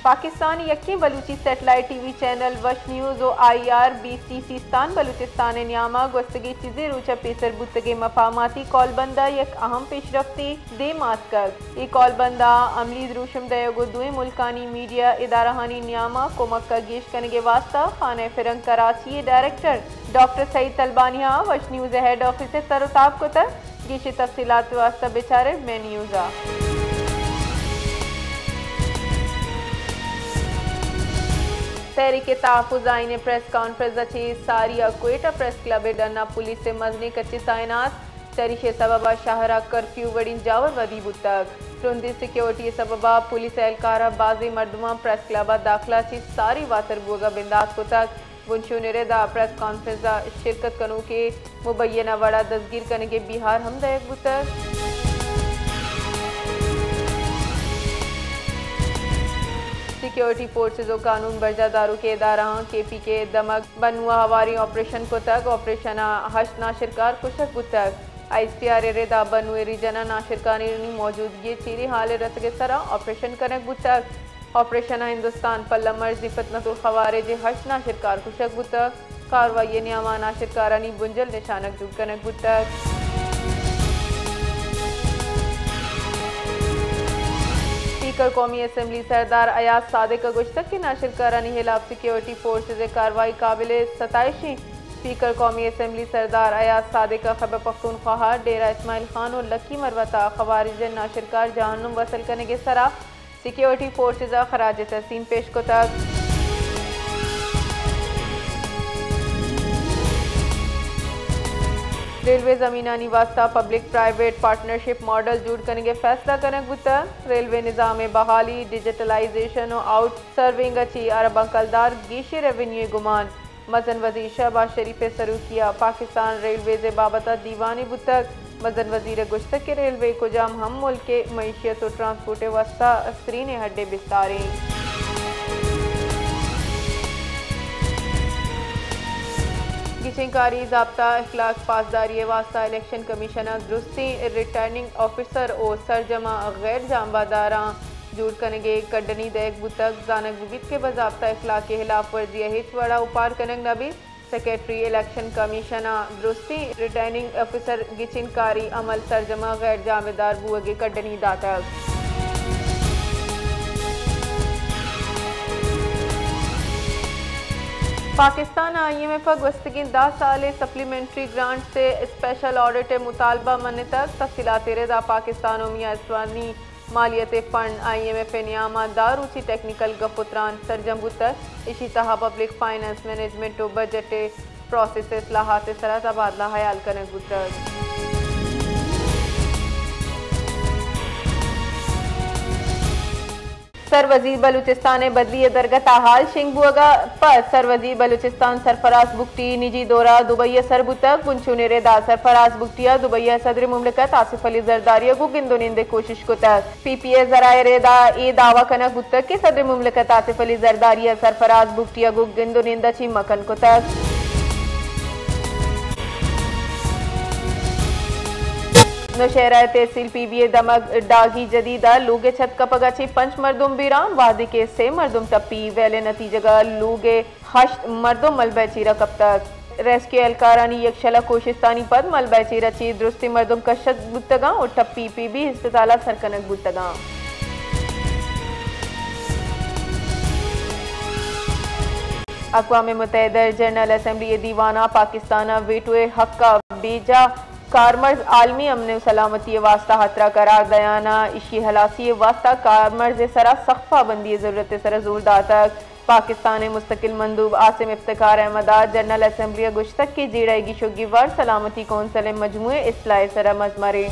पाकिस्तान यक्की Balochi satellite TV channel Vash news और IRBC Sistan Balochistan न्यामा गोस्तगी चीज़ें रूचा पेसर बुतगे मफामाती कॉलबंदा एक अहम पेशरफ्ती दे मास्कक ये कॉलबंदा अमली रूशम दयोगो दुए मुल्कानी मीडिया इदाराहानी न्यामा कोमक का गेश करने के वास्ता खाने फिरंग कराची डायरेक्टर डॉक्टर सईद तलबानिया वश न्यूज़ हेड ऑफिस से तरताब को तक गेश तफसीलात वास्ता बेचारे मैं न्यूज़ा तहरीक तहफ़्फ़ुज़ आईने प्रेस कॉन्फ्रेंस अच्छी सारिया कोयटा प्रेस क्लब डरना पुलिस से मजनी कच्ची तैनात तरीशे सबबा शाहरा कर्फ्यू वड़ी जावर वदी बुतक रुंदी सिक्योरिटी सबबा पुलिस एहलकारा बाजी मर्दमा प्रेस क्लब दाखिला ची सारी वातर बुगा बिंदास बुतक बुनशु निरेदा प्रेस कॉन्फ्रेंस शिरकत कनु के मुबैना वड़ा दस्तगीर करने के बिहार हमदयक बुतक सिक्योरिटी फोर्सेज और कानून बर्जादारों के इदारा KP के दमक बनुआ हवारी ऑपरेशन को तक ऑपरेशन हश्त नाशिरकार कुशक बुतक ICR रेदा बनुए रिजना नाशिरकानी मौजूदगी चीरी हाल रत के तरह ऑपरेशन कनक बुतक ऑपरेशन हिंदुस्तान पल्ला मर्जी फतनतुल खवारिज हश्त नाशिरकार कुशक बुतक कार्रवाई न्यामा नाशिरकारानी बुंजल निशानक जुग कनक बुतक स्पीकर कौमी असम्बली सरदार अयाज सादिक गुश्तक के नाशिरकारानी खिलाफ सिक्योरिटी फोर्सेज कार्रवाई काबिल सताइशी स्पीकर कौमी असम्बली सरदार अयाज सादिक खैबर पख्तूनख्वा डेरा इस्माइल खान और लक्की मरवता खवारिज नाशिरकार जहन्नुम वसल करने के सरा सिक्योरिटी फोर्सेज खराज तहसीन पेश को तक रेलवे ज़मीनानी वास्ता पब्लिक प्राइवेट पार्टनरशिप मॉडल जुड़ करने के फैसला कनक बुता रेलवे निज़ाम बहाली डिजिटलाइजेशन और आउट सर्विंग अच्छी अरब अंकलदार गीशी रेवेन्यू गुमान मजन वजीर शहबाज शरीफ सरू किया पाकिस्तान रेलवे से बाबता दीवानी बुतक मजन वजीर गुश्तक के रेलवे को जाम हम मुल्क के मईशियत और ट्रांसपोर्ट वास्ता स्क्रीन हड्डे बिस्तारे गिचंकारी ज़ाब्ता इखलाक पासदारी वास्ता इलेक्शन कमीशनर दुरुस्ती रिटर्निंग ऑफिसर और सरजमा गैर जामबादारा जुड़ कनगे कड्डनी दैक बुतक जानक विविध के बजाब्ता इखलाक के खिलाफ वर्जी हिचवड़ा उपार कनक नबी सेक्रेटरी इलेक्शन कमीशनर दुरुस्ती रिटर्निंग ऑफिसर गिचंकारी अमल सरजमा गैर जामेदार बुअगे कड्डनी दातक पाकिस्तान IMF गस्तगिन 10 साल सप्लीमेंट्री ग्रांट से स्पेशल ऑडिट मुतालबा मन तक तफसीलात रेदा पाकिस्तान और मियाँ इस्लामी मालियत फंड IMF नियामा दारूची टेक्निकल गफुतरान सरजम बुतक इसी तहा पब्लिक फाइनेंस मैनेजमेंट और बजट प्रोसेस इस्लाहात सरा तबादला हयाल कनक बुतक सरवजीर बलूचिस्तान बदली दरगत हाल शिंगबुगा पर सरवजीर बलूचिस्तान सरफराज बुगटी निजी दौरा दुबई सरबुतक बुंशु नेरेदा सरफराज बुगटिया दुबई सदर मुमलिकत आसिफ अली जरदारिया को गिंदोनिंदे कोशिश को तक PPA जराए रेदा ए दावा कनक बुतक के सदर मुमलिकत आसिफ अली जरदारिया सरफराज बुगटिया को गिंदोनिंदा ची मकन को तक नौशहरा तहसील PBA दमक डागी जदीदा लूगे छत कपगाची पंच मरदुम बीरान वादी के से मरदुम टप्पी वेले नतीजगा लूगे हश्त मरदुम मलबैचीरा कब तक रेस्क्यू एहलकारानी यकशला कोशिस्तानी पद मलबैचीरा ची दुरुस्ती मरदुम कशत बुतगा और टप्पी PB अस्पताला सरकनक बुतगा अक़वाम मुत्तहिदा जनरल असम्बली दीवाना पाकिस्तान वेटो हक का बेजा कारमर्ज आलमी अमन सलामती वास्ता खतरा करार दयाना इशी हलासी वास्ता कारमर्ज सरा सख्त पाबंदी जरूरत सरा जोरदार तक पाकिस्तान मुस्तकिल मंदूब आसिम इफ्तिकार अहमदाद जनरल असम्बली गुश्तक की जीड़ाएगी शुगिवर सलामती कौंसल मजमुए इस्लाह सरा मजमरे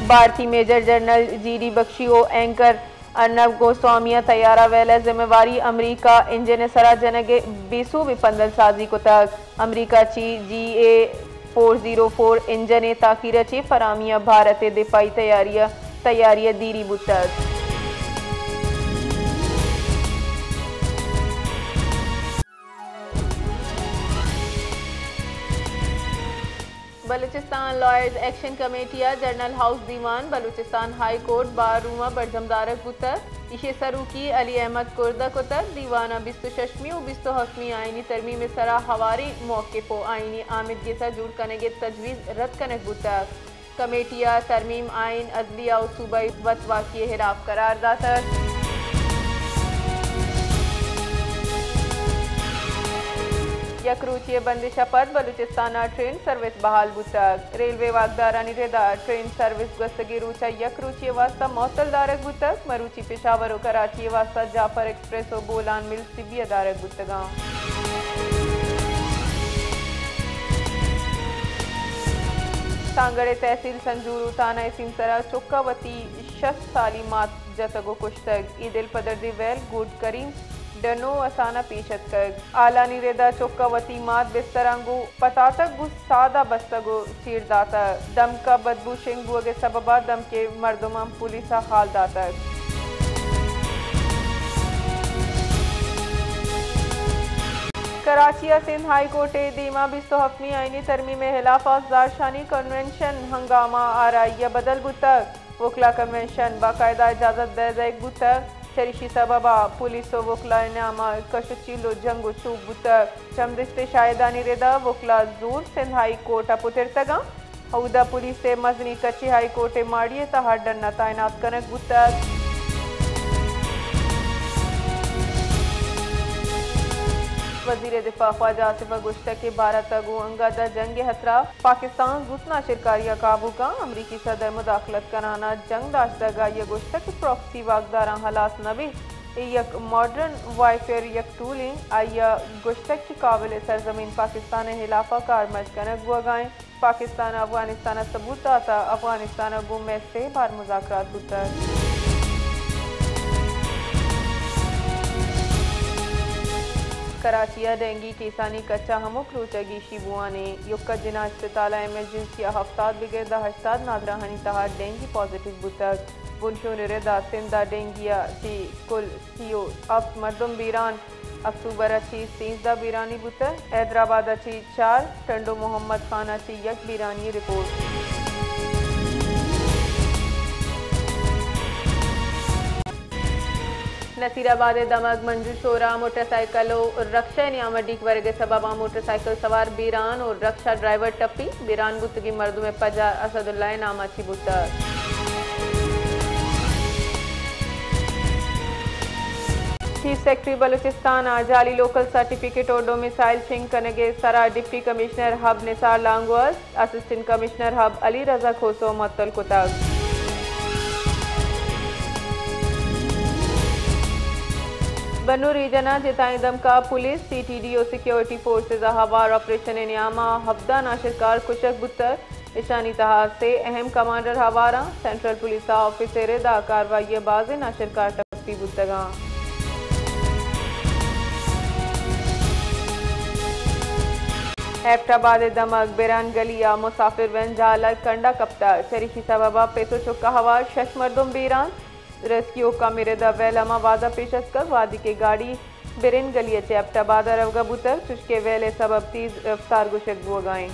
भारतीय मेजर जनरल GD बख्शी ओ एंकर अर्नब गोस्वामिया तैयारा वेला जिम्मेवारी अमरीका इंजन सरा जनगे बेसू विपंदल साजी को तक अमरीका ची GA404 इंजन ताकीर ची फरामिया भारत दिफाई तैयारिया दीरी बुतक बलूचिस्तान लॉयर्स एक्शन कमेटिया जनरल हाउस दीवान बलूचिस्तान हाई कोर्ट बार रूमा बरजमदारक बुतर इशे सरूकी अली अहमद कुर्दा कुतर दीवाना 26वीं और 27वीं आईनी तरमीम सरा हवारी मौके पो आईनी आमिद गेसा जुड़ कनेगे तजवीज़ रद्द कनेक बुतर कमेटिया तरमीम आइन अदलिया और सूबाई वतवा के हिराफ करार दाता यकरूचिय बंदिश पद बलूचिस्ताना ट्रेन सर्विस बहाल बुतक रेलवे वागदारानी रेदा ट्रेन सर्विस गस्तगी रूचा यकरूचिय वास्ता मौतल दारक बुतक मरूची पेशावर और कराची वास्ता जाफर एक्सप्रेस और बोलान मिल सिबिया दारक बुतगा सांगड़े तहसील संजूरू ताना सिंसरा चुक्कावती 60 साली मात जतगो कुश्तक ईदिल पदरदी वैल गुड करीम डनो असाना पेशत कर आलानी रेदा चुक्कावती मात बिस्तरंगो पतातक गु सादा बस्तगो चीर दाता दम का बदबू शिंगबू के सबबा दम के मर्दुमा पुलिसा हाल दाता कराचिया सिंध हाई कोर्ट दीमा 27वीं आईनी तरमीम हिलाफ जारशानी कन्वेंशन हंगामा आराइया बदल बुतक वकला कन्वेंशन बाकायदा इजाजत दे बुतक चरिशी सबबा पुलिस वकला नामा कशचिलो जंगो चूब बुतक चमदिस्ते शायदानी रेदा वकला जोर सिंध हाई कोर्ट पुतिरतगा हौदा पुलिस से मजनी कच्ची हाई कोर्ट माड़िए तहा डन्ना तैनात कनक बुतक वजीर दिफा ख्वाजा आसिफ गुश्ता के 12 तगु अंगादा जंग हथरा पाकिस्तान गुतना शिरकारिया काबू का अमरीकी सदर मुदाखलत कराना जंग दाश्तगा ये गुश्ता के प्रॉक्सी वागदारा हलास नबी यक मॉडर्न वारफेयर यक टूलिंग आया गुश्ता की काबिल सरजमीन पाकिस्तान हिलाफा कारमज कनक बुआगाएं पाकिस्तान अफगानिस्तान सबूत आता अफगानिस्तान गु में से बार मुज़ाकरात बुतर कराचिया डेंगी केसानी कच्चा हमुक रोचगी शिबुआने युक्का जिना अस्पताल एमरजेंसी हफ्ताद बिगेरदा 80 नादराहानी तहा डेंगी पॉजिटिव बुतक बुनशो निरेदा सिंदा डेंगिया ची कुल सीओ अब मर्दम बीरान अक्टूबर अच्छी 13 बीरानी बुतक हैदराबाद अच्छी 4 टंडो मोहम्मद खान अच्छी यक बीरानी रिपोर्ट नसीराबाद दमक मंजू शोरा मोटरसाइकिल और रक्षा नियामडिक वर्ग सबबा मोटरसाइकिल सवार बीरान और रक्षा ड्राइवर टप्पी बीरान गुत्तगी मर्दू में पजा असदुल्लाह नामाची बुतर चीफ सेक्रेटरी बलूचिस्तान जाली लोकल सर्टिफिकेट और डोमिसाइल छिंग कनगे सरा डिप्टी कमिश्नर हब निसार लांगवास असिस्टेंट कमिश्नर हब अली रजा खोसो मुअत्तल कुतब बन्नू रीजना जिताई दमका पुलिस CTDO सिक्योरिटी फोर्सेज हवार ऑपरेशन नियामा हफ्दा नाशिरकार कुशक बुतर ईशानी तहा से अहम कमांडर हवारा सेंट्रल पुलिस ऑफिसर दा कार्रवाई बाज नाशिरकार टप्पी बुतगा हैफ्टाबाद दमक बेरान गलिया मुसाफिर वैन जालक कंडा कप्ता चरिशी सबबा पेसो चुक्का हवा शश मर्दुम बीरान रेस्क्यू का मिरेदा वेलमा वादा पेशस कर वादी के गाड़ी बेरिन गलिया चैप्टाबाद रवगा बुतर चुशके वेले सबब तीज रफ्तार गुशक बुआगाएं